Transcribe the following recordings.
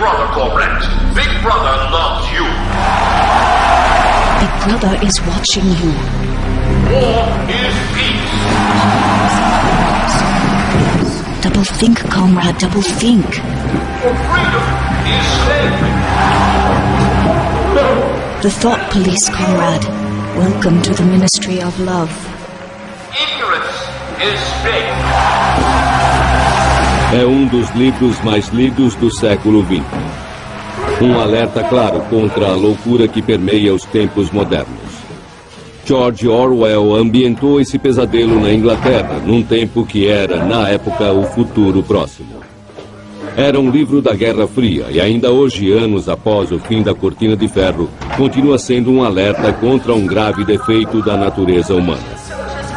Brother, comrades. Big Brother loves you. Big Brother is watching you. War is peace. Double think, comrade, double think. For freedom is slavery. The Thought Police, comrade. Welcome to the Ministry of Love. Ignorance is fake. É um dos livros mais lidos do século XX. Um alerta claro contra a loucura que permeia os tempos modernos. George Orwell ambientou esse pesadelo na Inglaterra, num tempo que era, na época, o futuro próximo. Era um livro da Guerra Fria e ainda hoje, anos após o fim da Cortina de Ferro, continua sendo um alerta contra um grave defeito da natureza humana.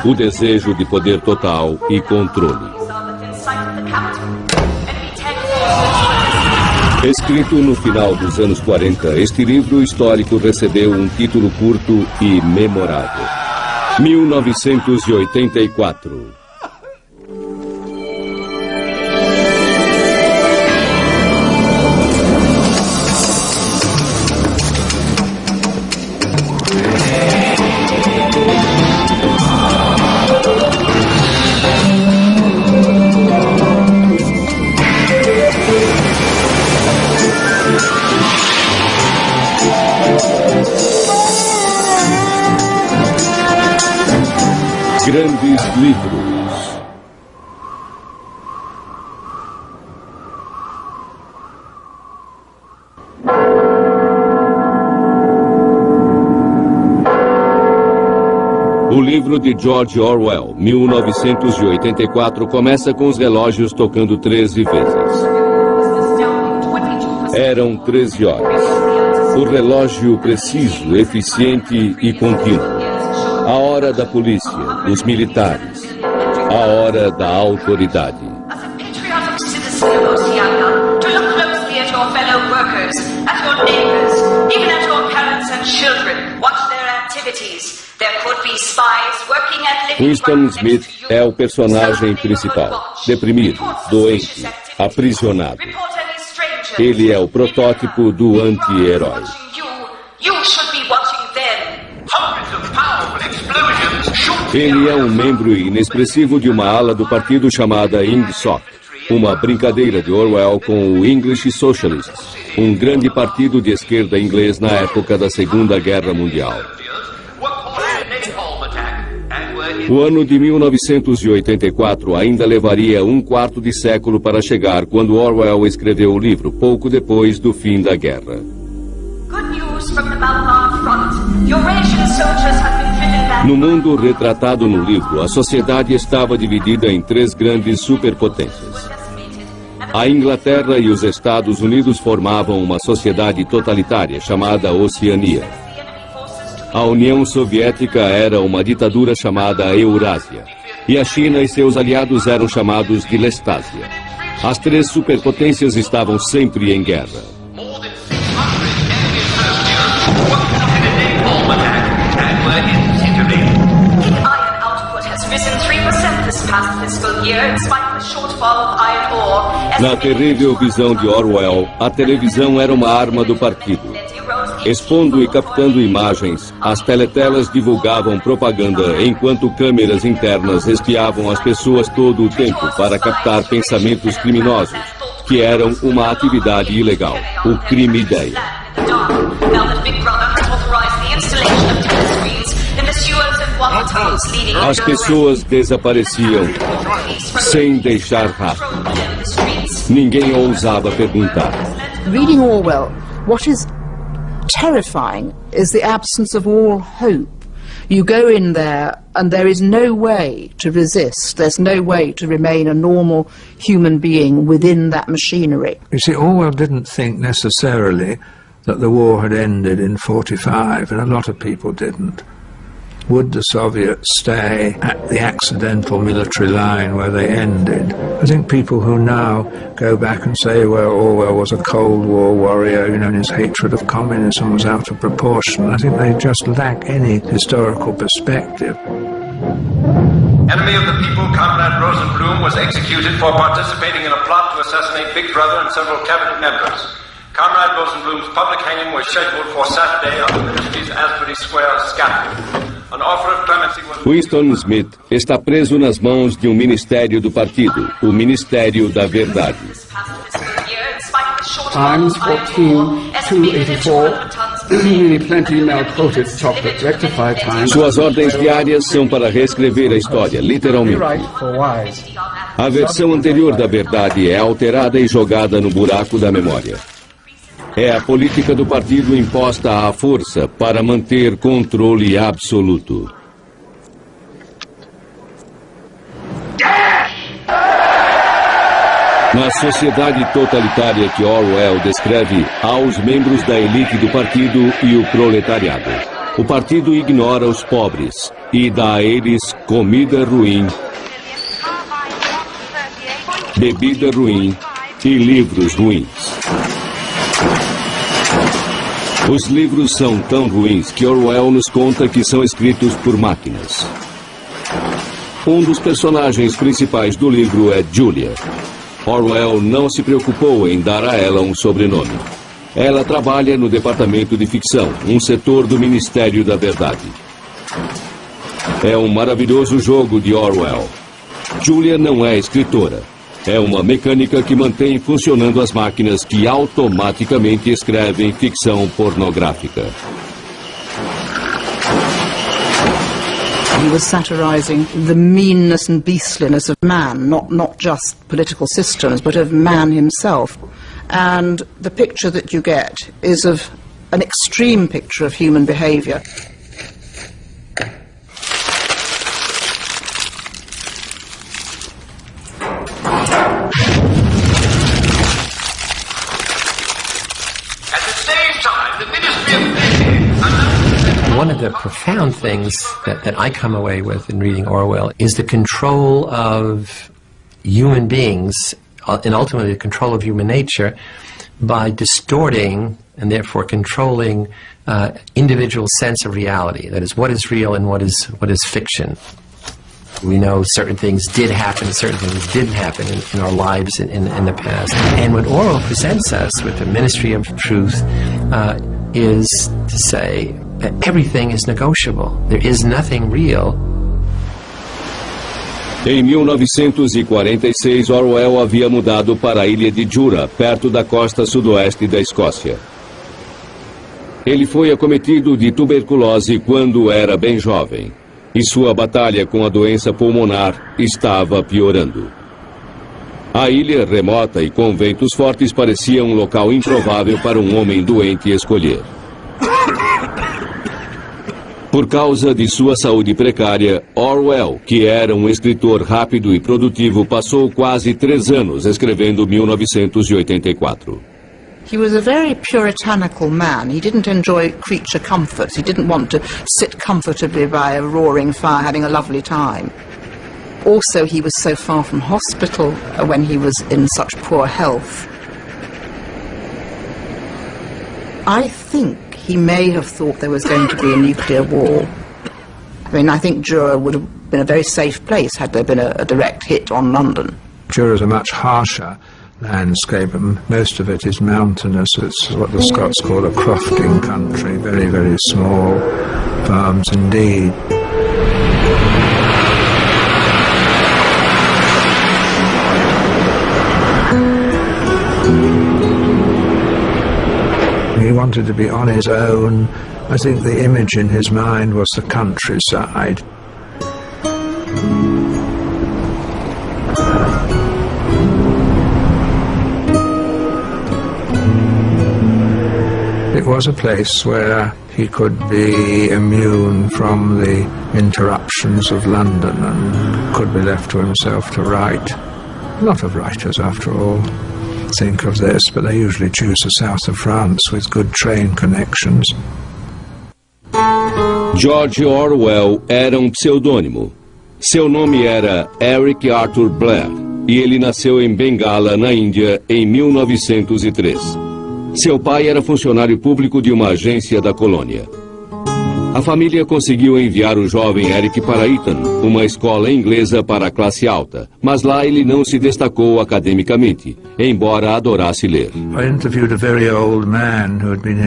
O desejo de poder total e controle. Escrito no final dos anos 40, este livro histórico recebeu um título curto e memorável. 1984. Grandes livros. O livro de George Orwell, 1984, começa com os relógios tocando 13 vezes. Eram 13 horas. O relógio preciso, eficiente e contínuo. A hora da polícia, dos militares. A hora da autoridade. Winston Smith é o personagem principal. Deprimido, doente, aprisionado. Ele é o protótipo do anti-herói. Ele é um membro inexpressivo de uma ala do partido chamada INGSOC, uma brincadeira de Orwell com o English Socialists, um grande partido de esquerda inglês na época da Segunda Guerra Mundial. O ano de 1984 ainda levaria um quarto de século para chegar quando Orwell escreveu o livro, pouco depois do fim da guerra. No mundo retratado no livro, a sociedade estava dividida em 3 grandes superpotências. A Inglaterra e os Estados Unidos formavam uma sociedade totalitária chamada Oceania. A União Soviética era uma ditadura chamada Eurásia. E a China e seus aliados eram chamados de Lestásia. As 3 superpotências estavam sempre em guerra. Na terrível visão de Orwell, a televisão era uma arma do partido. Expondo e captando imagens, as teletelas divulgavam propaganda enquanto câmeras internas espiavam as pessoas todo o tempo para captar pensamentos criminosos, que eram uma atividade ilegal, o crime-ideia. As pessoas desapareciam sem deixar rastro. Ninguém ousava perguntar. Reading Orwell, what is terrifying is the absence of all hope. You go in there and there is no way to resist. There's no way to remain a normal human being within that machinery. You see, Orwell didn't think necessarily that the war had ended in 45, and a lot of people didn't. Would the Soviets stay at the accidental military line where they ended? I think people who now go back and say, well, Orwell was a Cold War warrior, you know, and his hatred of communism was out of proportion. I think they just lack any historical perspective. Enemy of the people, Comrade Rosenblum, was executed for participating in a plot to assassinate Big Brother and several cabinet members. Conrad Rosenblum's public hanging was scheduled for Saturday on the Ministry's Asbury Square scaffold. An offer of clemency was... Winston Smith está preso nas mãos de um ministério do partido, o Ministério da Verdade. Times 14:284. Really plenty melted chocolate. Rectify times. Suas ordens diárias são para reescrever a história, literalmente. A versão anterior da verdade é alterada e jogada no buraco da memória. É a política do partido imposta à força para manter controle absoluto. Na sociedade totalitária que Orwell descreve, há os membros da elite do partido e o proletariado. O partido ignora os pobres e dá a eles comida ruim, bebida ruim e livros ruins. Os livros são tão ruins que Orwell nos conta que são escritos por máquinas. Um dos personagens principais do livro é Julia. Orwell não se preocupou em dar a ela um sobrenome. Ela trabalha no departamento de ficção, um setor do Ministério da Verdade. É um maravilhoso jogo de Orwell. Julia não é escritora. É uma mecânica que mantém funcionando as máquinas que automaticamente escrevem ficção pornográfica. He was satirizing the meanness and beastliness of man, not just political systems, but of man himself. And the picture that you get is of an extreme picture of human behaviour. One of the profound things that I come away with in reading Orwell is the control of human beings and ultimately the control of human nature by distorting and therefore controlling individual sense of reality. That is, what is real and what is fiction. We know certain things did happen, certain things didn't happen in our lives in the past. And what Orwell presents us with the Ministry of Truth is to say that everything is negotiable. There is nothing real. Em 1946, Orwell havia mudado para a ilha de Jura, perto da costa sudoeste da Escócia. Ele foi acometido de tuberculose quando era bem jovem, e sua batalha com a doença pulmonar estava piorando. A ilha remota e com ventos fortes parecia um local improvável para um homem doente escolher. Por causa de sua saúde precária, Orwell, que era um escritor rápido e produtivo, passou quase 3 anos escrevendo 1984. He was a very puritanical man. He didn't enjoy creature comforts. He didn't want to sit comfortably by a roaring fire having a lovely time. Also, he was so far from hospital when he was in such poor health. I think he may have thought there was going to be a nuclear war. I mean, I think Jura would have been a very safe place had there been a direct hit on London. Jura is a much harsher landscape, and most of it is mountainous. It's what the Scots call a crofting country, very, very small farms indeed. He wanted to be on his own. I think the image in his mind was the countryside. It was a place where he could be immune from the interruptions of London and could be left to himself to write. A lot of writers, after all, think of this, but they usually choose the south of France with good train connections. George Orwell era um pseudônimo. Seu nome era Eric Arthur Blair e ele nasceu em Bengala, na Índia, em 1903. Seu pai era funcionário público de uma agência da colônia. A família conseguiu enviar o jovem Eric para Eton, uma escola inglesa para a classe alta, mas lá ele não se destacou academicamente, embora adorasse ler. I interviewed a very old man who had been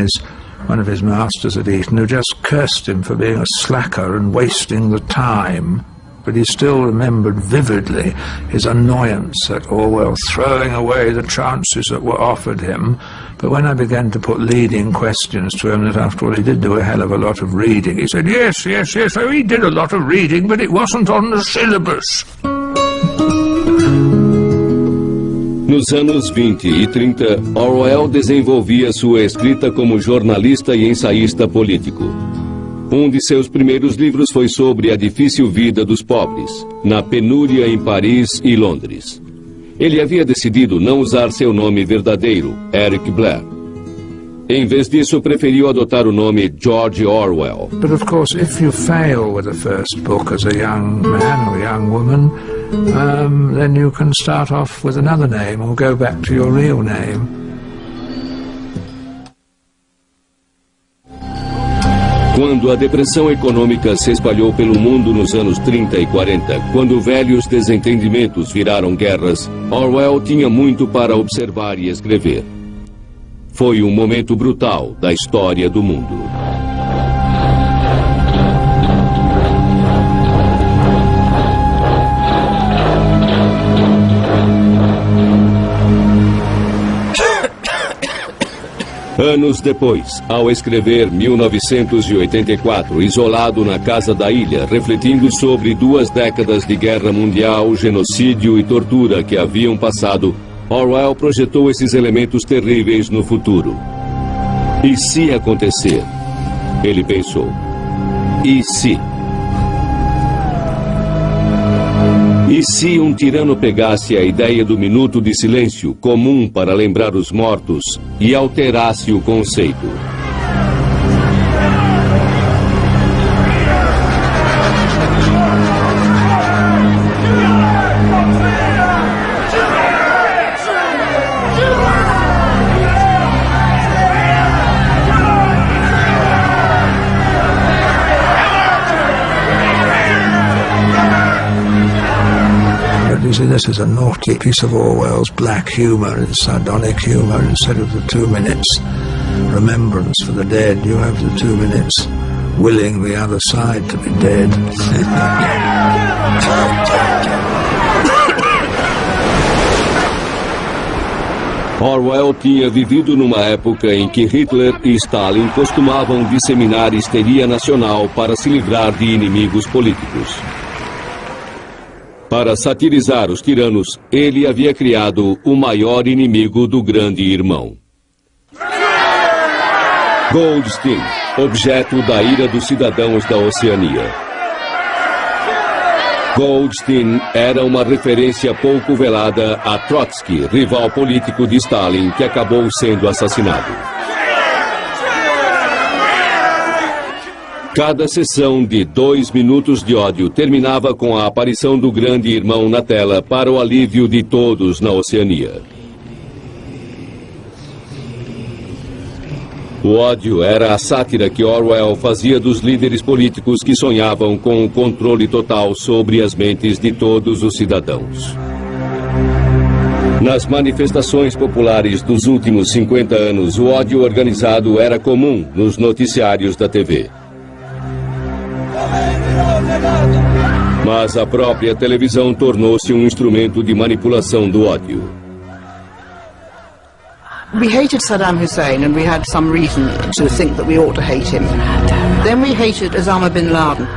one of his masters at Eton, who just cursed him for being a slacker and wasting the time. But he still remembered vividly his annoyance at Orwell throwing away the chances that were offered him. But when I began to put leading questions to him, that after all he did do a hell of a lot of reading, he said, yes, oh, he did a lot of reading, but it wasn't on the syllabus. Nos anos 20 e 30, Orwell desenvolvia sua escrita como jornalista e ensaísta político. Um de seus primeiros livros foi sobre a difícil vida dos pobres, na penúria em Paris e Londres. Ele havia decidido não usar seu nome verdadeiro, Eric Blair. Em vez disso, preferiu adotar o nome George Orwell. But of course, if you fail with the first book as a young man or a young woman, then you can start off with another name or go back to your real name. Quando a depressão econômica se espalhou pelo mundo nos anos 30 e 40, quando velhos desentendimentos viraram guerras, Orwell tinha muito para observar e escrever. Foi um momento brutal da história do mundo. Anos depois, ao escrever 1984, isolado na casa da ilha, refletindo sobre 2 décadas de guerra mundial, genocídio e tortura que haviam passado, Orwell projetou esses elementos terríveis no futuro. E se acontecer? Ele pensou. E se? E se um tirano pegasse a ideia do minuto de silêncio, comum para lembrar os mortos, e alterasse o conceito? You see, this is a naughty piece of Orwell's black humour and sardonic humour. Instead of the 2 minutes remembrance for the dead, you have the 2 minutes willing the other side to be dead. Orwell tinha vivido numa época em que Hitler e Stalin costumavam disseminar histeria nacional para se livrar de inimigos políticos. Para satirizar os tiranos, ele havia criado o maior inimigo do grande irmão. Goldstein, objeto da ira dos cidadãos da Oceania. Goldstein era uma referência pouco velada a Trotsky, rival político de Stalin, que acabou sendo assassinado. Cada sessão de 2 minutos de ódio terminava com a aparição do grande irmão na tela para o alívio de todos na Oceania. O ódio era a sátira que Orwell fazia dos líderes políticos que sonhavam com o controle total sobre as mentes de todos os cidadãos. Nas manifestações populares dos últimos 50 anos, o ódio organizado era comum nos noticiários da TV. Mas a própria televisão tornou-se um instrumento de manipulação do ódio. We hated Saddam Hussein and we had some reason to think that we ought to hate him. Then we hated Osama bin Laden.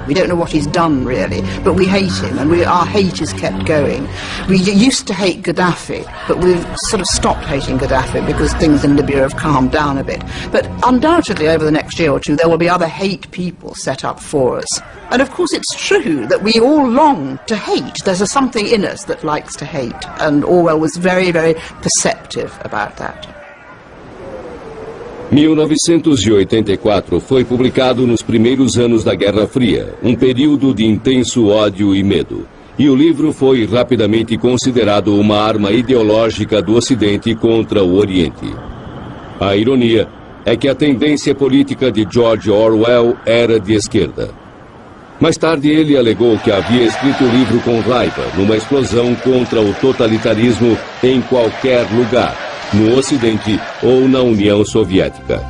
We don't know what he's done really, but we hate him and our hate is kept going. We used to hate Gaddafi, but we've sort of stopped hating Gaddafi because things in Libya have calmed down a bit. But undoubtedly over the next year or two there will be other hate people set up for us. And of course it's true that we all long to hate. There's something in us that likes to hate, and Orwell was very, very perceptive about that. 1984 foi publicado nos primeiros anos da Guerra Fria, um período de intenso ódio e medo. E o livro foi rapidamente considerado uma arma ideológica do Ocidente contra o Oriente. A ironia é que a tendência política de George Orwell era de esquerda. Mais tarde, ele alegou que havia escrito o livro com raiva, numa explosão contra o totalitarismo em qualquer lugar, no Ocidente ou na União Soviética.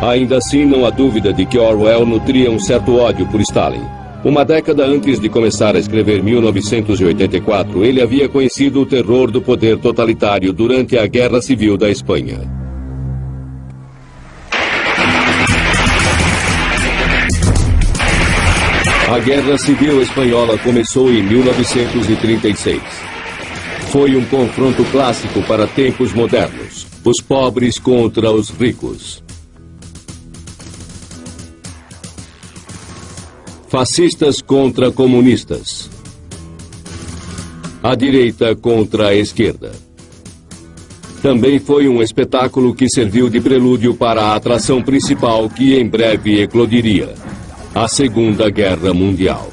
Ainda assim, não há dúvida de que Orwell nutria um certo ódio por Stalin. Uma década antes de começar a escrever 1984, ele havia conhecido o terror do poder totalitário durante a Guerra Civil da Espanha. A Guerra Civil Espanhola começou em 1936. Foi um confronto clássico para tempos modernos. Os pobres contra os ricos. Fascistas contra comunistas. A direita contra a esquerda. Também foi um espetáculo que serviu de prelúdio para a atração principal que em breve eclodiria: a Segunda Guerra Mundial.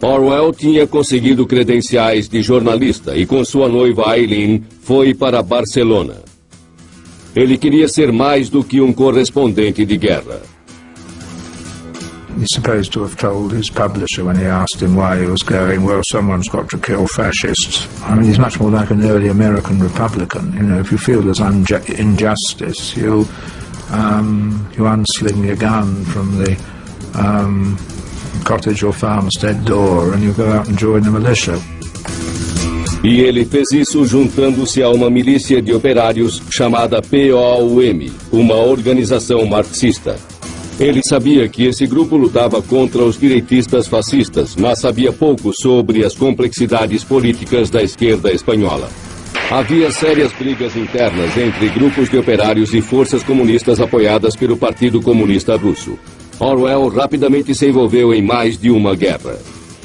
Orwell tinha conseguido credenciais de jornalista e com sua noiva Eileen foi para Barcelona. Ele queria ser mais do que um correspondente de guerra. He's supposed to have told his publisher when he asked him why he was going, well, someone's got to kill fascists. I mean, he's much more like an early American Republican. You know, if you feel there's injustice, you unsling your gun from the cottage or farmstead door and you go out and join the militia. E ele fez isso juntando-se a uma milícia de operários chamada POUM, uma organização marxista. Ele sabia que esse grupo lutava contra os direitistas fascistas, mas sabia pouco sobre as complexidades políticas da esquerda espanhola. Havia sérias brigas internas entre grupos de operários e forças comunistas apoiadas pelo Partido Comunista Russo. Orwell rapidamente se envolveu em mais de uma guerra.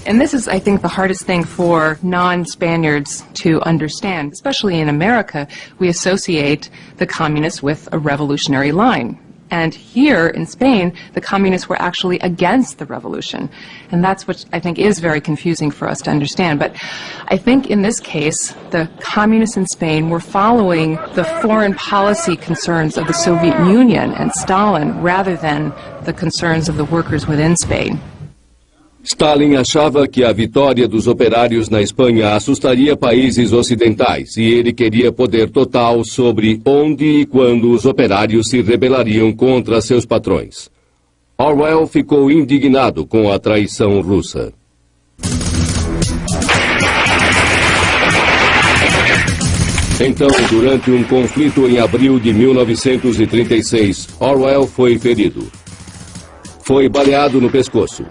And this is, I think, the hardest thing for non-Spaniards to understand. Especially in America, we associate the communists with a revolutionary line. And here in Spain, the communists were actually against the revolution. And that's what I think is very confusing for us to understand. But I think in this case, the communists in Spain were following the foreign policy concerns of the Soviet Union and Stalin rather than the concerns of the workers within Spain. Stalin achava que a vitória dos operários na Espanha assustaria países ocidentais e ele queria poder total sobre onde e quando os operários se rebelariam contra seus patrões. Orwell ficou indignado com a traição russa. Então, durante um conflito em abril de 1936, Orwell foi ferido. Foi baleado no pescoço.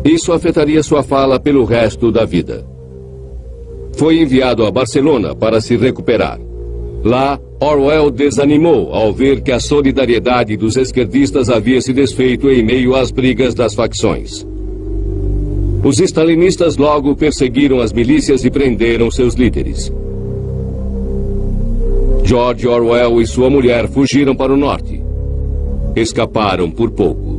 Isso afetaria sua fala pelo resto da vida. Foi enviado a Barcelona para se recuperar. Lá, Orwell desanimou ao ver que a solidariedade dos esquerdistas havia se desfeito em meio às brigas das facções. Os stalinistas logo perseguiram as milícias e prenderam seus líderes. George Orwell e sua mulher fugiram para o norte. Escaparam por pouco.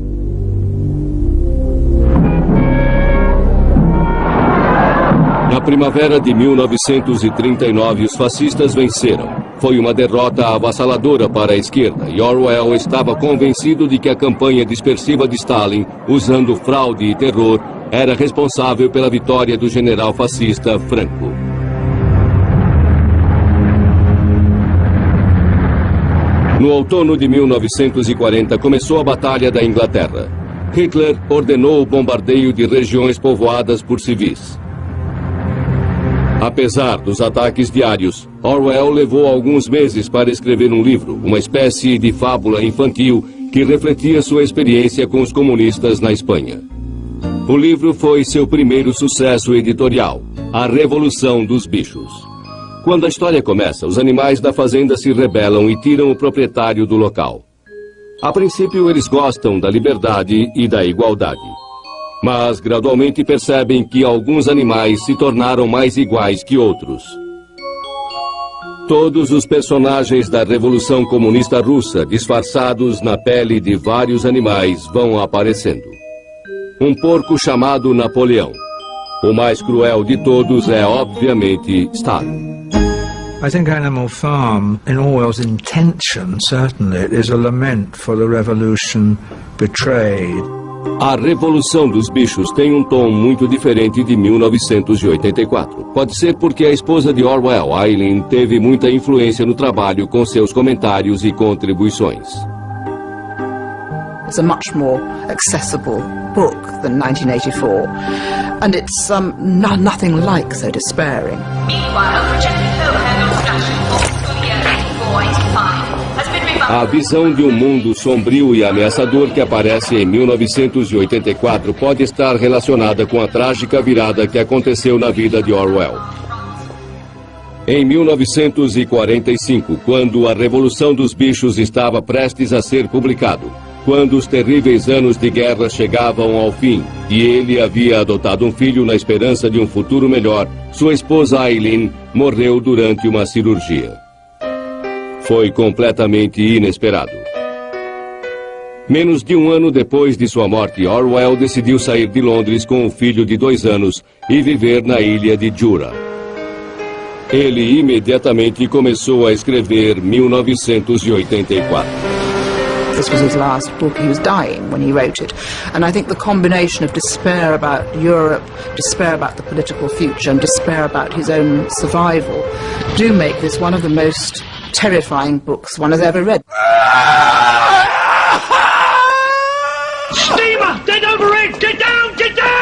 Na primavera de 1939, os fascistas venceram. Foi uma derrota avassaladora para a esquerda e Orwell estava convencido de que a campanha dispersiva de Stalin, usando fraude e terror, era responsável pela vitória do general fascista Franco. No outono de 1940, começou a Batalha da Inglaterra. Hitler ordenou o bombardeio de regiões povoadas por civis. Apesar dos ataques diários, Orwell levou alguns meses para escrever um livro, uma espécie de fábula infantil que refletia sua experiência com os comunistas na Espanha. O livro foi seu primeiro sucesso editorial, A Revolução dos Bichos. Quando a história começa, os animais da fazenda se rebelam e tiram o proprietário do local. A princípio, eles gostam da liberdade e da igualdade. Mas gradualmente percebem que alguns animais se tornaram mais iguais que outros. Todos os personagens da Revolução Comunista Russa, disfarçados na pele de vários animais, vão aparecendo. Um porco chamado Napoleão. O mais cruel de todos é, obviamente, Stalin. I think Animal Farm, in Orwell's intention, certainly, it is a lament for the revolution betrayed. A Revolução dos Bichos tem um tom muito diferente de 1984. Pode ser porque a esposa de Orwell, Eileen, teve muita influência no trabalho com seus comentários e contribuições. It's a much more accessible book than 1984, and it's nothing like so despairing. Meanwhile, projected overhead discussion for school year 84-85 has been revised. A visão de um mundo sombrio e ameaçador que aparece em 1984 pode estar relacionada com a trágica virada que aconteceu na vida de Orwell. Em 1945, quando A Revolução dos Bichos estava prestes a ser publicado, quando os terríveis anos de guerra chegavam ao fim e ele havia adotado um filho na esperança de um futuro melhor, sua esposa Eileen morreu durante uma cirurgia. Foi completamente inesperado. Menos de um ano depois de sua morte, Orwell decidiu sair de Londres com um filho de 2 anos e viver na ilha de Jura. Ele imediatamente começou a escrever 1984. This was his last book. He was dying when he wrote it. And I think the combination of despair about Europe, despair about the political future, and despair about his own survival do make this one of the most terrifying books one has ever read. Steamer! Dead overhead! Get down! Get down!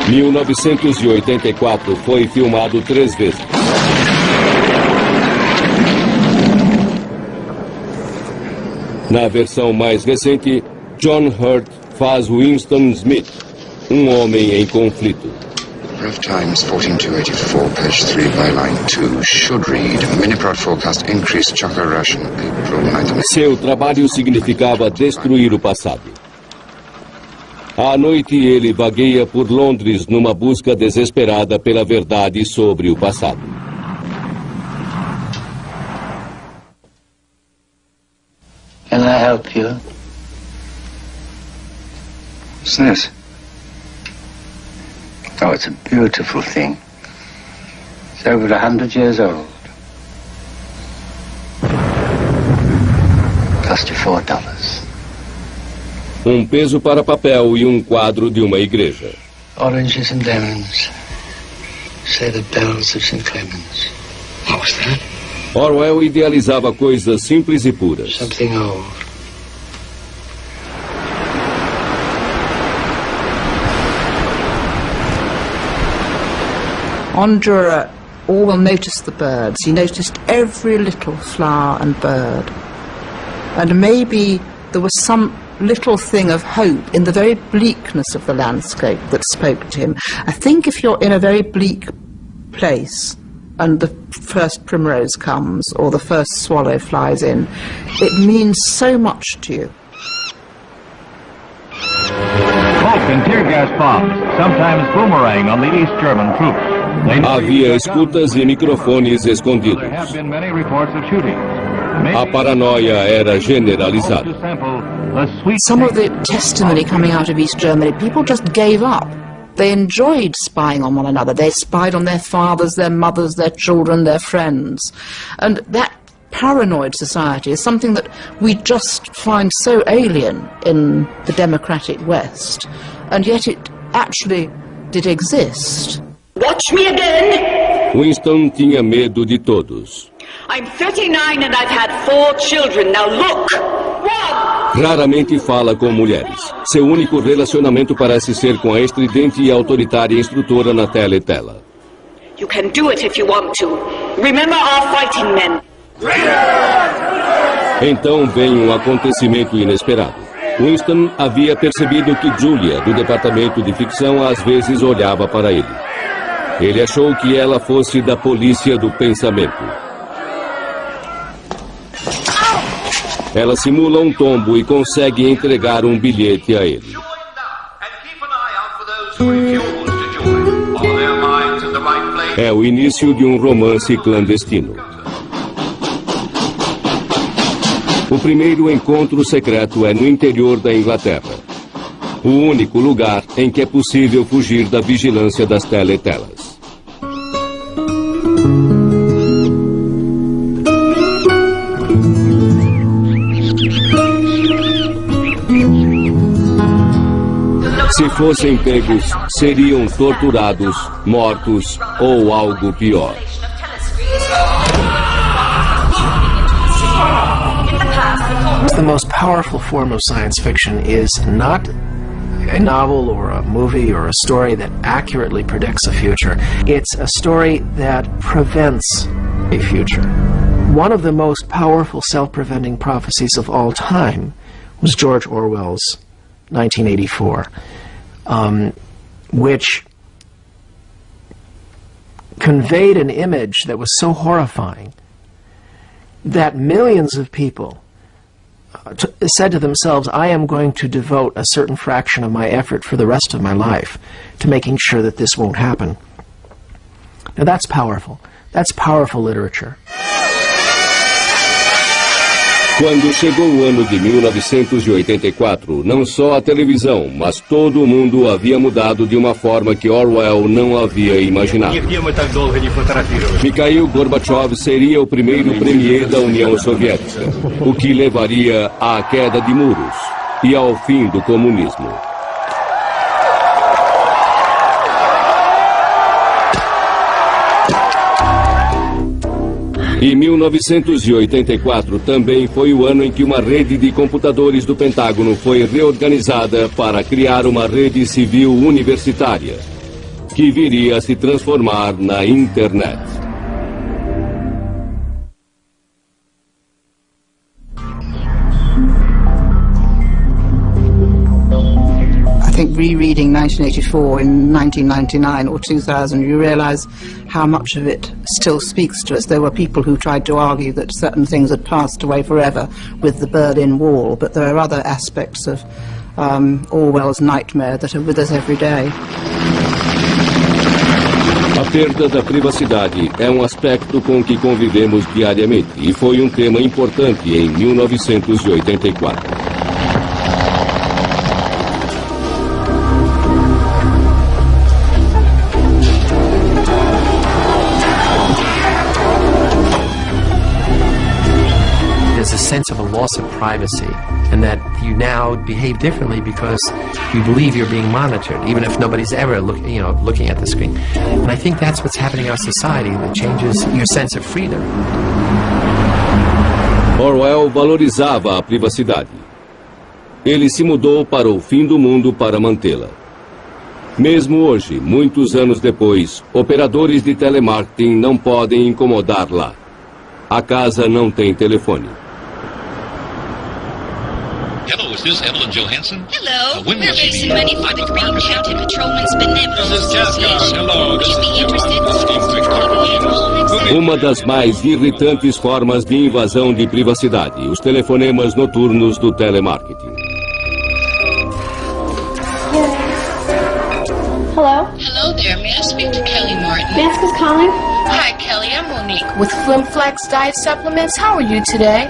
1984 foi filmado 3 vezes. Na versão mais recente, John Hurt faz Winston Smith, um homem em conflito. Rough Times 14284, page 3, byline 2, should read, Miniprod forecast increased chocolate ration, April 19... Seu trabalho significava destruir o passado. À noite, ele vagueia por Londres numa busca desesperada pela verdade sobre o passado. Can I help you? What's this? Oh, it's a beautiful thing. It's over 100 years old. Cost you $4. Peso para papel e quadro de uma igreja. Oranges and lemons. Say the bells of St. Clemens. What was that? Orwell idealizava coisas simples e puras. Something old. On Jura, Orwell noticed the birds. He noticed every little flower and bird. And maybe there was some little thing of hope in the very bleakness of the landscape that spoke to him. I think if you're in a very bleak place and the first primrose comes or the first swallow flies in, it means so much to you. Smoke and tear gas bombs, sometimes boomerang on the East German troops. Havia escutas e microfones escondidos. There have been many reports of shootings. A paranoia era generalizada. Some of the testimony coming out of East Germany, people just gave up. They enjoyed spying on one another. They spied on their fathers, their mothers, their children, their friends. And that paranoid society is something that we just find so alien in the democratic West. And yet it actually did exist. Watch me again! Winston tinha medo de todos. I'm 39 and I've had 4 children. Now look! 1! Raramente fala com mulheres. Seu único relacionamento parece ser com a estridente e autoritária instrutora na tela. You can do it if you want to. Remember our fighting men. Então vem acontecimento inesperado. Winston havia percebido que Julia, do departamento de ficção, às vezes olhava para ele. Ele achou que ela fosse da polícia do pensamento. Ela simula um tombo e consegue entregar bilhete a ele. É o início de romance clandestino. O primeiro encontro secreto é no interior da Inglaterra. o único lugar em que é possível fugir da vigilância das teletelas. Se fossem pegos, seriam torturados, mortos ou algo pior. The most powerful form of science fiction is not a novel or a movie or a story that accurately predicts a future. It's a story that prevents a future. One of the most powerful self-preventing prophecies of all time was George Orwell's 1984, which conveyed an image that was so horrifying that millions of people said to themselves, I am going to devote a certain fraction of my effort for the rest of my life to making sure that this won't happen. Now that's powerful. That's powerful literature. Quando chegou o ano de 1984, não só a televisão, mas todo o mundo havia mudado de uma forma que Orwell não havia imaginado. Mikhail Gorbachev seria o primeiro premier da União Soviética, o que levaria à queda de muros e ao fim do comunismo. E 1984 também foi o ano em que uma rede de computadores do Pentágono foi reorganizada para criar uma rede civil universitária, que viria a se transformar na internet. I think rereading 1984 in 1999 or 2000, you realize how much of it still speaks to us. There were people who tried to argue that certain things had passed away forever with the Berlin Wall, but there are other aspects of Orwell's nightmare that are with us every day. A perda da privacidade é um aspecto com que convivemos diariamente e foi um tema importante em 1984. Sense of a loss of privacy, and that you now behave differently because you believe you're being monitored, even if nobody's ever looking at the screen. And I think that's what's happening in our society that changes your sense of freedom. Orwell valorizava a privacidade. Ele se mudou para o fim do mundo para mantê-la. Mesmo hoje, muitos anos depois, operadores de telemarketing não podem incomodar lá. A casa não tem telefone. Hello, is this Evelyn Johansson? Hello. When We're will she raising be? money for the Green County Patrolmen's Benevolent This is Jessica. Association. Hello, Would this you be is interested in speaking Uma das mais irritantes formas de invasão de privacidade, os telefonemas noturnos do telemarketing. Hello? Hello there. May I speak to Kelly Martin? May I ask who's calling? Hi, Kelly. I'm Monique with FlimFlex Diet Supplements. How are you today?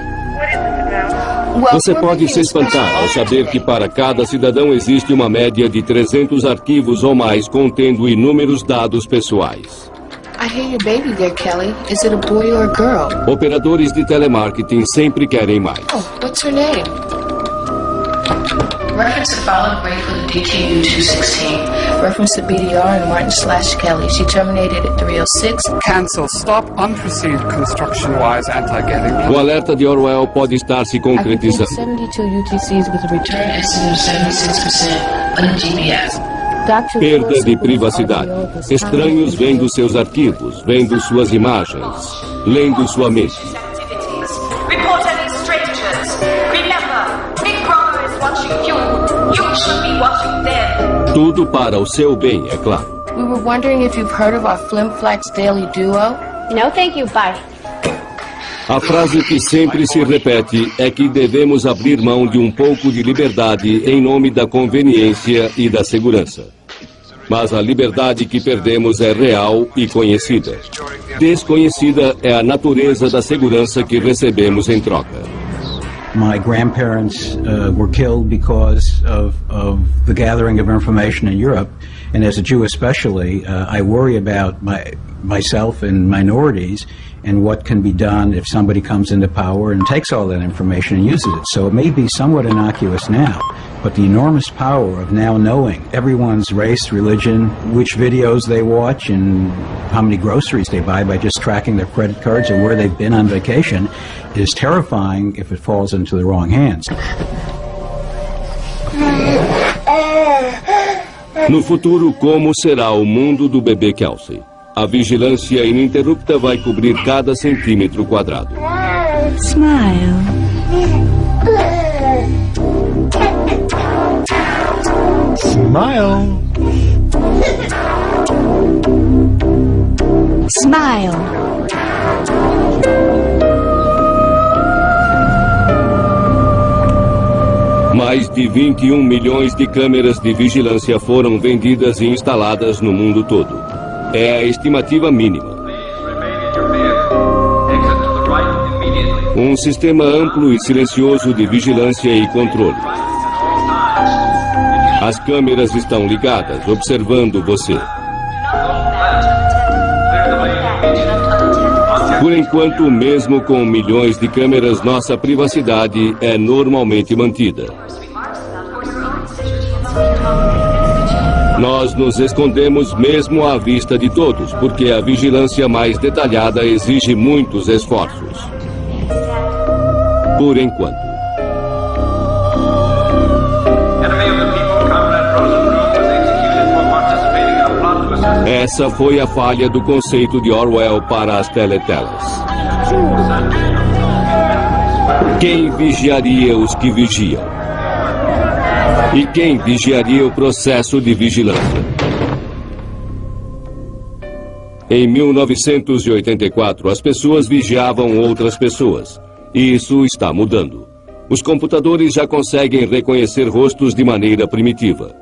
Você pode se espantar ao saber que para cada cidadão existe uma média de 300 arquivos ou mais contendo inúmeros dados pessoais. I hear your baby there, Kelly. Is it a boy or a girl? Operadores de telemarketing sempre querem mais. Oh, what's her name? Reference the following rate for the DTU 216. Reference the BDR and Martin/Kelly. She terminated at 306. Cancel. Stop unforeseen construction-wise anti-getting. O alerta de Orwell pode estar se concretizando. 72 UTCs with a return estimate of 76% on the GPS. Perda de privacidade. Estranhos vendo seus arquivos, vendo suas imagens, lendo sua mente. Report any strangers. Remember, Big Brother is watching you. You should be watching them. Tudo para o seu bem, é claro. We were wondering if you've heard of our FlimFlex Daily Duo. No, thank you. Bye. A frase que sempre se repete é que devemos abrir mão de um pouco de liberdade em nome da conveniência e da segurança. Mas a liberdade que perdemos é real e conhecida. Desconhecida é a natureza da segurança que recebemos em troca. My grandparents were killed because of the gathering of information in Europe, and as a Jew especially, I worry about myself and minorities and what can be done if somebody comes into power and takes all that information and uses it. So it may be somewhat innocuous now, but the enormous power of now knowing everyone's race, religion, which videos they watch, and how many groceries they buy by just tracking their credit cards or where they've been on vacation is terrifying if it falls into the wrong hands. No futuro, como será o mundo do bebê Kelsey? A vigilância ininterrupta vai cobrir cada centímetro quadrado. Smile. Smile. Smile. Mais de 21 milhões de câmeras de vigilância foram vendidas e instaladas no mundo todo. É a estimativa mínima. Um sistema amplo e silencioso de vigilância e controle. As câmeras estão ligadas, observando você. Por enquanto, mesmo com milhões de câmeras, nossa privacidade é normalmente mantida. Nós nos escondemos mesmo à vista de todos, porque a vigilância mais detalhada exige muitos esforços. Por enquanto. Essa foi a falha do conceito de Orwell para as teletelas. Quem vigiaria os que vigiam? E quem vigiaria o processo de vigilância? Em 1984, as pessoas vigiavam outras pessoas. E isso está mudando. Os computadores já conseguem reconhecer rostos de maneira primitiva.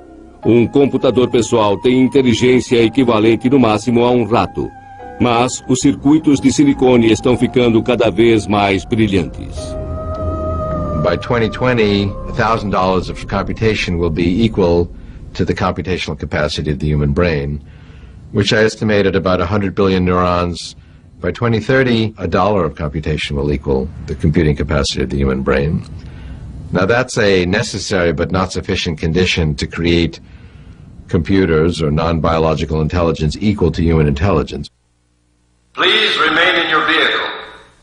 Um computador pessoal tem inteligência equivalente no máximo a um rato. Mas os circuitos de silicone estão ficando cada vez mais brilhantes. By 2020, $1,000 of computation will be equal to the computational capacity of the human brain, which I estimate at about 100 billion neurons. By 2030, $1 of computation will equal the computing capacity of the human brain. Now that's a necessary but not sufficient condition to create computers or non-biological intelligence equal to human intelligence. Please remain in your vehicle.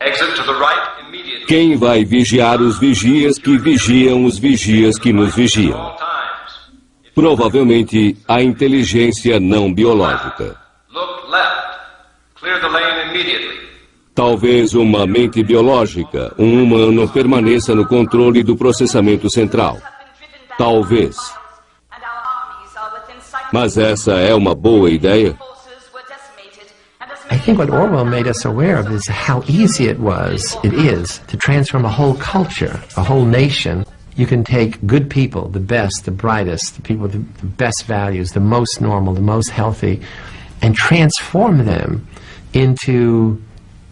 Exit to the right immediately. Quem vai vigiar os vigias que vigiam os vigias que nos vigiam? Provavelmente a inteligência não biológica. Look left. Clear the lane immediately. Talvez uma mente biológica, um humano, permaneça no controle do processamento central. Talvez. Mas essa é uma boa ideia? I think what Orwell made us aware of is how easy it is to transform a whole culture, a whole nation. You can take good people, the best, the brightest, the people with the best values, the most normal, the most healthy, and transform them into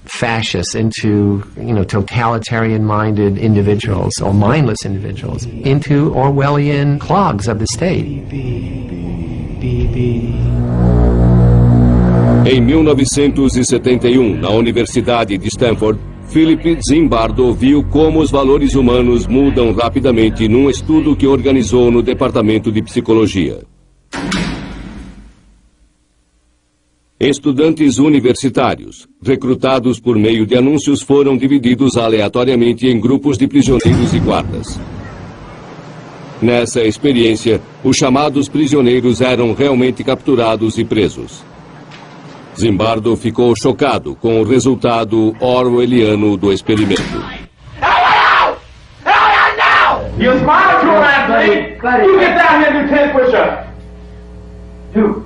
fascists, into, totalitarian-minded individuals or mindless individuals, into Orwellian clogs of the state. Em 1971, na Universidade de Stanford, Philip Zimbardo viu como os valores humanos mudam rapidamente num estudo que organizou no Departamento de Psicologia. Estudantes universitários, recrutados por meio de anúncios, foram divididos aleatoriamente em grupos de prisioneiros e guardas. Nessa experiência, os chamados prisioneiros eram realmente capturados e presos. Zimbardo ficou chocado com o resultado orwelliano do experimento. You smile to Anthony. You get down here and do 10 push-ups. 2,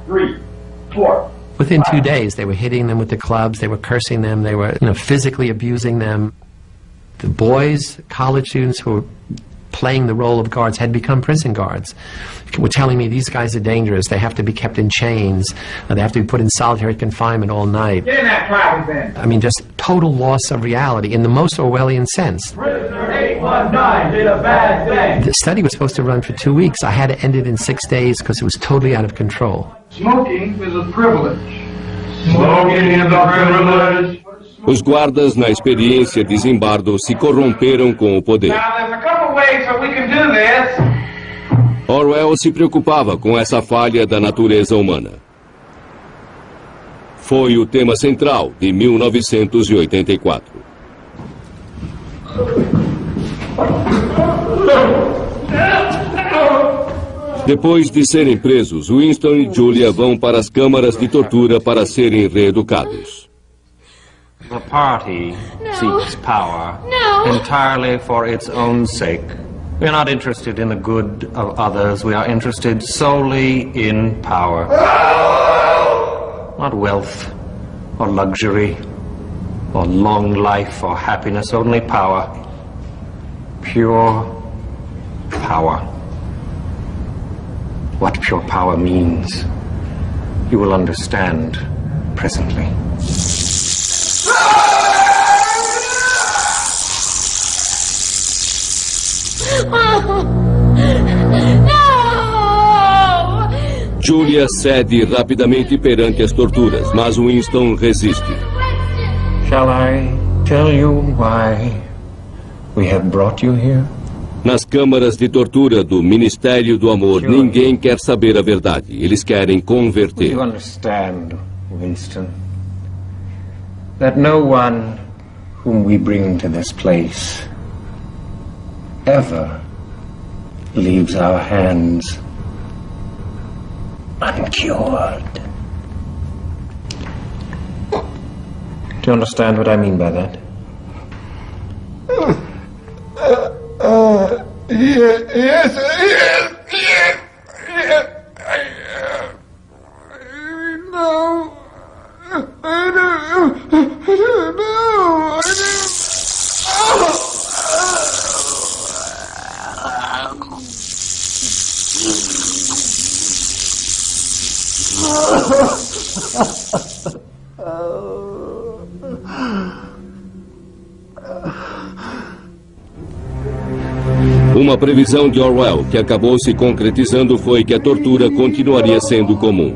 3, 4. Within 2 days, they were hitting them with the clubs, they were cursing them, they were physically abusing them. The boys, college students who were playing the role of guards had become prison guards. Were telling me these guys are dangerous, they have to be kept in chains, they have to be put in solitary confinement all night. Get in that closet then. I mean, just total loss of reality in the most Orwellian sense. Prisoner 819 did a bad thing. The study was supposed to run for 2 weeks. I had to end it in 6 days because it was totally out of control. Smoking is a privilege. Smoking is a privilege. Os guardas, na experiência de Zimbardo, se corromperam com o poder. Now, there's a couple ways that we can do this. Orwell se preocupava com essa falha da natureza humana. Foi o tema central de 1984. Depois de serem presos, Winston e Julia vão para as câmaras de tortura para serem reeducados. The party seeks power entirely for its own sake. We are not interested in the good of others. We are interested solely in power. Not wealth, or luxury, or long life, or happiness, only power. Pure power. What pure power means, you will understand presently. Julia cede rapidamente perante as torturas, mas Winston resiste. Shall I tell you why we have brought you here? Nas câmaras de tortura do Ministério do Amor, ninguém quer saber a verdade. Eles querem converter. You understand, Winston, that no one whom we bring to this place ever leaves our hands uncured. Do you understand what I mean by that? Yes. No. I don't know. Uma previsão de Orwell que acabou se concretizando foi que a tortura continuaria sendo comum.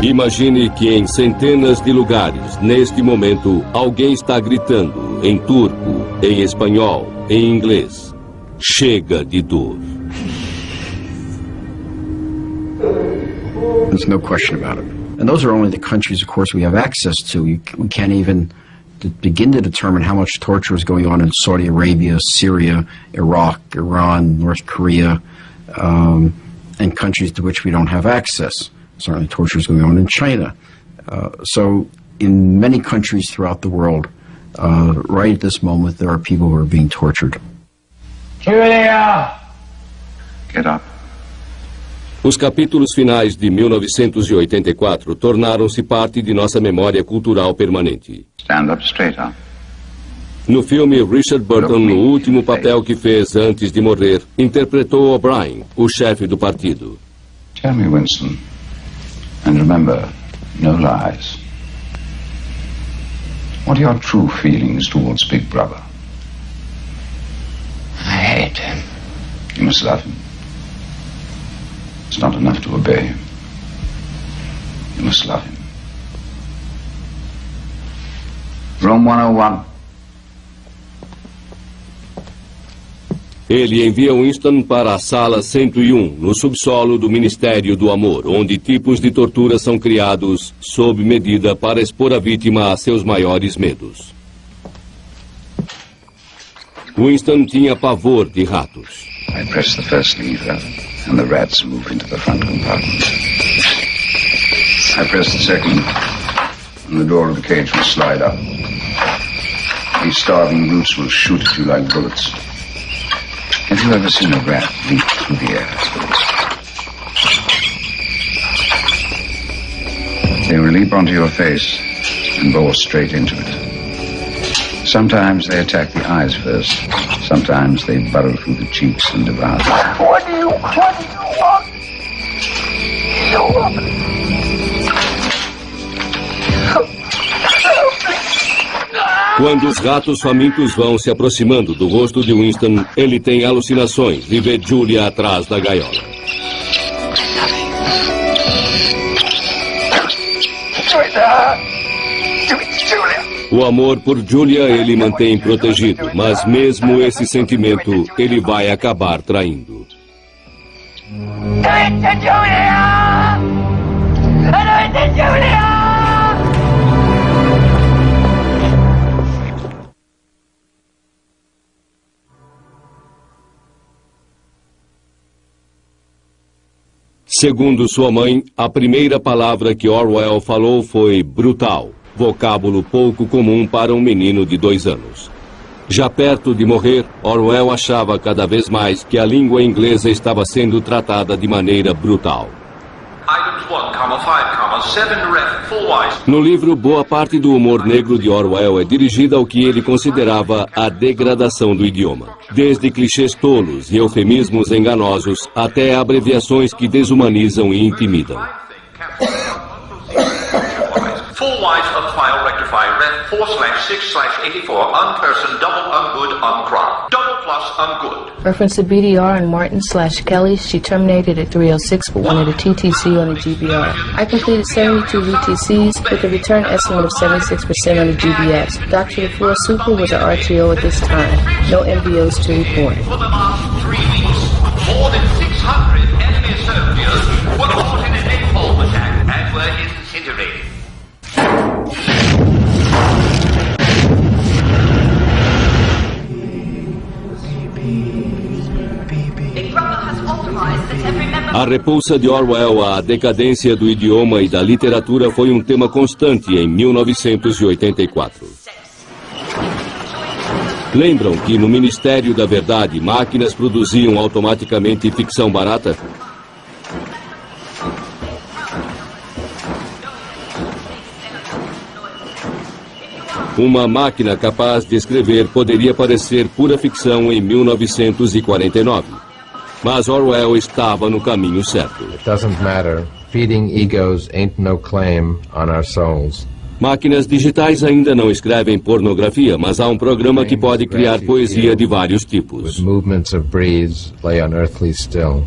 Imagine que em centenas de lugares, neste momento, alguém está gritando em turco, em espanhol, em inglês. Chega de dor. There's no question about it. And those are only the countries, of course, we have access to. We can't even begin to determine how much torture is going on in Saudi Arabia, Syria, Iraq, Iran, North Korea, and countries to which we don't have access. Certainly torture is going on in China. So in many countries throughout the world, right at this moment, there are people who are being tortured. Julia! Get up. Os capítulos finais de 1984 tornaram-se parte de nossa memória cultural permanente. Stand up straighter. No filme, Richard Burton, no último papel que fez antes de morrer, interpretou O'Brien, o chefe do partido. Tell me, Winston, and remember, no lies. What are your true feelings towards Big Brother? I hate him. You must love him. It's not enough to obey him. You must love him. Room 101. Ele envia Winston para a sala 101, no subsolo do Ministério do Amor, onde tipos de tortura são criados sob medida para expor a vítima a seus maiores medos. Winston tinha pavor de ratos. I press the first lever, and the rats move into the front compartment. I press the second, and the door of the cage will slide up. These starving brutes will shoot at you like bullets. Have you ever seen a rat leap through the air? They will leap onto your face and bore straight into it. Sometimes they attack the eyes first. Sometimes they burrow through the cheeks and devour them. What do you want? Quando os ratos famintos vão se aproximando do rosto de Winston, ele tem alucinações e vê Julia atrás da gaiola. O amor por Julia ele mantém protegido, mas mesmo esse sentimento ele vai acabar traindo. Segundo sua mãe, a primeira palavra que Orwell falou foi brutal, vocábulo pouco comum para um menino de 2 anos. Já perto de morrer, Orwell achava cada vez mais que a língua inglesa estava sendo tratada de maneira brutal. No livro, boa parte do humor negro de Orwell é dirigida ao que ele considerava a degradação do idioma. Desde clichês tolos e eufemismos enganosos até abreviações que desumanizam e intimidam. Full wise of file rectify ref 4/6/84 unperson double ungood uncrop double plus ungood. Reference to BDR and Martin/Kelly. She terminated at 306 but wanted a TTC on the GBR. I completed 72 VTCs with a return estimate of 76% on the GBS. Dr. LaFleur Super was an RTO at this time. No MBOs to report. For the last 3 weeks, more than 600 enemy soldiers were caught in a napalm attack and were incinerated. A repulsa de Orwell à decadência do idioma e da literatura foi um tema constante em 1984. Lembram que no Ministério da Verdade máquinas produziam automaticamente ficção barata? Uma máquina capaz de escrever poderia parecer pura ficção em 1949. Mas Orwell estava no caminho certo. It doesn't matter. Feeding egos ain't no claim on our souls. Máquinas digitais ainda não escrevem pornografia, mas há um programa que pode criar poesia de vários tipos. With movements of breeze lay unearthly still.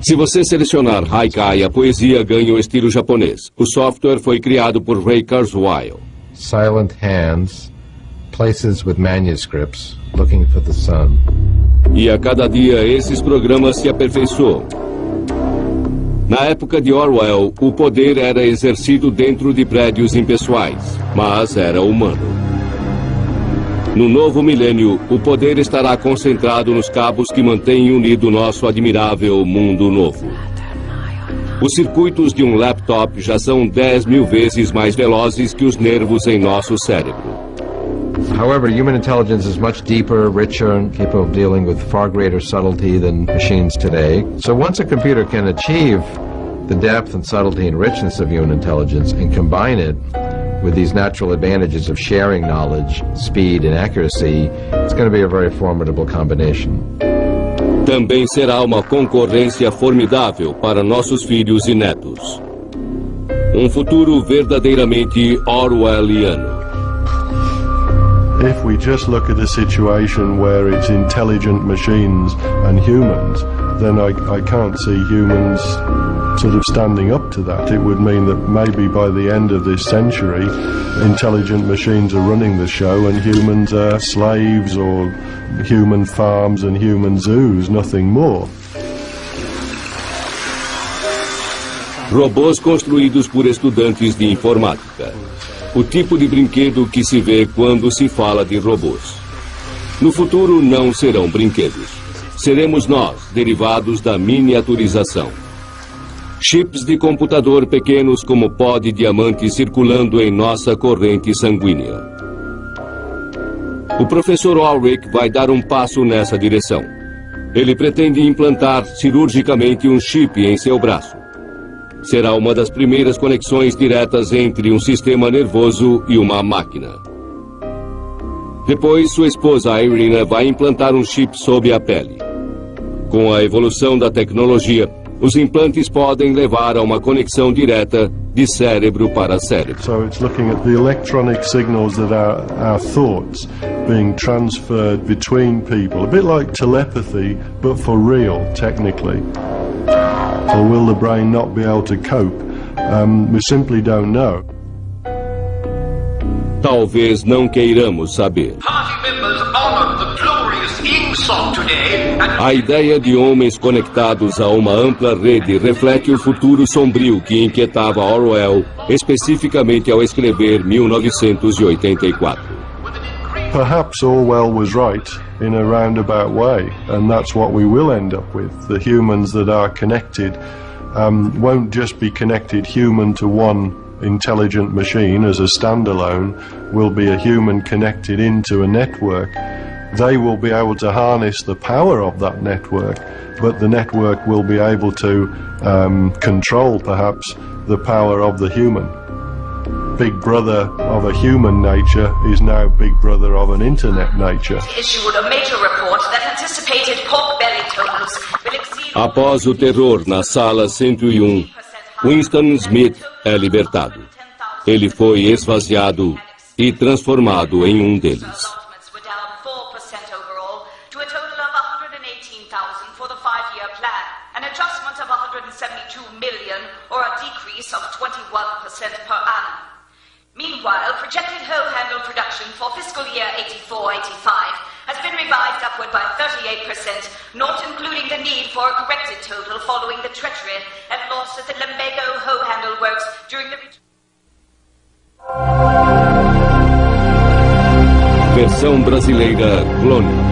Se você selecionar Haikai, a poesia ganha o estilo japonês. O software foi criado por Ray Kurzweil. Silent hands, places with manuscripts, looking for the sun. E a cada dia esses programas se aperfeiçoam. Na época de Orwell, o poder era exercido dentro de prédios impessoais, mas era humano. No novo milênio, o poder estará concentrado nos cabos que mantêm unido nosso admirável mundo novo. Os circuitos de um laptop já são 10.000 vezes mais velozes que os nervos em nosso cérebro. However, human intelligence is much deeper, richer, and capable of dealing with far greater subtlety than machines today. So once a computer can achieve the depth and subtlety and richness of human intelligence and combine it with these natural advantages of sharing knowledge, speed, and accuracy, it's going to be a very formidable combination. Também será uma concorrência formidável para nossos filhos e netos. Um futuro verdadeiramente orwelliano. If we just look at a situation where it's intelligent machines and humans, then I can't see humans sort of standing up to that. It would mean that maybe by the end of this century, intelligent machines are running the show and humans are slaves or human farms and human zoos, nothing more. Robôs construídos por estudantes de informática. O tipo de brinquedo que se vê quando se fala de robôs. No futuro não serão brinquedos. Seremos nós, derivados da miniaturização. Chips de computador pequenos como pó de diamante circulando em nossa corrente sanguínea. O professor Ulrich vai dar um passo nessa direção. Ele pretende implantar cirurgicamente um chip em seu braço. Será uma das primeiras conexões diretas entre um sistema nervoso e uma máquina. Depois, sua esposa Irina vai implantar um chip sob a pele. Com a evolução da tecnologia, os implantes podem levar a uma conexão direta de cérebro para cérebro. So it's looking at the electronic signals that are our thoughts being transferred between people, a bit like telepathy, but for real, technically. So will the brain not be able to cope? We simply don't know. Talvez não queiramos saber. Party members honor the glorious INGSOC today and A ideia de homens conectados a uma ampla rede reflete o futuro sombrio que inquietava Orwell, especificamente ao escrever 1984. Perhaps Orwell was right in a roundabout way, and that's what we will end up with. The humans that are connected won't just be connected human to one intelligent machine as a standalone, will be a human connected into a network. They will be able to harness the power of that network, but the network will be able to control perhaps the power of the human. Big brother of a human nature is now big brother of an internet nature. Issued a major report that anticipated pork belly totals will exceed... Após o terror na sala 101, Winston Smith é libertado. Ele foi esvaziado e transformado em um deles. Were down 4% overall to a total of 118,000 for the 5-year plan, an adjustment of 172 million or a decrease of 21% per annum. Meanwhile, projected hoe handle production for fiscal year 84-85 has been revised upward by 38%, not including the need for a corrected total following the treachery and loss at the Lumbago hoe handle works during the... Versão brasileira Clone.